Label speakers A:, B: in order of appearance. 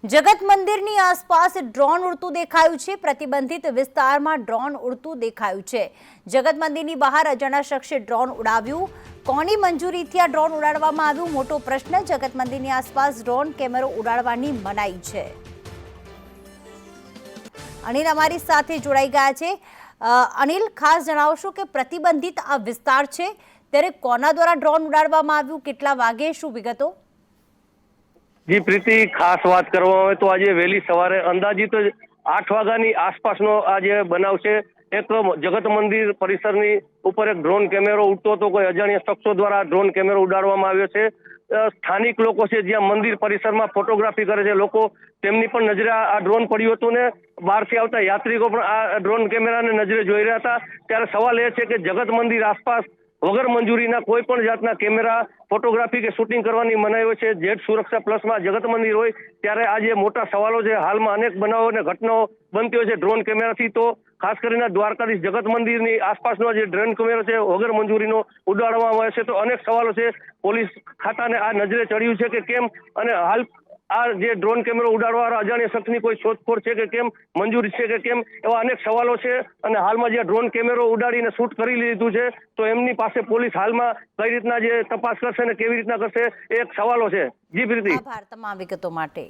A: જગત મંદિરની આસપાસ ડ્રોન ઉડતું દેખાયું છે। પ્રતિબંધિત વિસ્તારમાં ડ્રોન ઉડતું દેખાયું છે। જગત મંદિરની બહાર અજાણ્યા શખ્સે ડ્રોન ઉડાવ્યું। કોની મંજૂરીથી આ ડ્રોન ઉડાડવામાં આવ્યું? મોટો પ્રશ્ન। જગત મંદિરની આસપાસ ડ્રોન કેમેરો ઉડાડવાની મનાઈ છે। અનિલ અમારી સાથે જોડાઈ ગયા છે। અનિલ, ખાસ જણાવશો કે પ્રતિબંધિત આ વિસ્તાર છે ત્યારે કોના દ્વારા ડ્રોન ઉડાડવામાં આવ્યું? કેટલા વાગે? શું વિગતો?
B: જી પ્રીતિ, ખાસ વાત કરવામાં આવે તો આજે વહેલી સવારે અંદાજિત 8 વાગ્યાની આસપાસનો આજે બનાવ છે। એક જગત મંદિર પરિસરની ઉપર એક ડ્રોન કેમેરો ઉડતો હતો। કોઈ અજાણ્યા શખ્સો દ્વારા ડ્રોન કેમેરો ઉડાડવામાં આવ્યો છે। સ્થાનિક લોકો છે જ્યાં મંદિર પરિસરમાં ફોટોગ્રાફી કરે છે લોકો, તેમની પણ નજરે આ ડ્રોન પડ્યું હતું ને બહારથી આવતા યાત્રિકો પણ આ ડ્રોન કેમેરાને નજરે જોઈ રહ્યા હતા। ત્યારે સવાલ એ છે કે જગત મંદિર આસપાસ વગર મંજૂરીના કોઈ પણ જાતના કેમેરા, ફોટોગ્રાફી કે શૂટિંગ કરવાની મનાઈ હોય છે। જેટ સુરક્ષા પ્લસમાં જગત મંદિર હોય ત્યારે આજે મોટા સવાલો છે। હાલમાં અનેક બનાવો અને ઘટનાઓ બનતી હોય છે ડ્રોન કેમેરાથી। તો ખાસ કરીને દ્વારકાધીશ જગત મંદિરની આસપાસનો જે ડ્રોન કેમેરો છે વગર મંજૂરીનો ઉડાડવામાં આવે છે તો અનેક સવાલો છે। પોલીસ ખાતાને આ નજરે ચડ્યું છે કે કેમ, અને હાલ આ જે ડ્રોન કેમેરો ઉડાડવાવાળા અજાણ્યા શખ્સની કોઈ શોધખોળ છે કે કેમ, મંજૂરી છે કે કેમ, એવા અનેક સવાલો છે। અને હાલમાં જે ડ્રોન કેમેરો ઉડાડીને શૂટ કરી લીધું છે તો એમની પાસે પોલીસ હાલમાં કઈ રીતના જે તપાસ કરશે ને કેવી રીતના કરશે એ એક સવાલો છે। જી પ્રીતિ,
A: આભાર તમામ વિગતો માટે।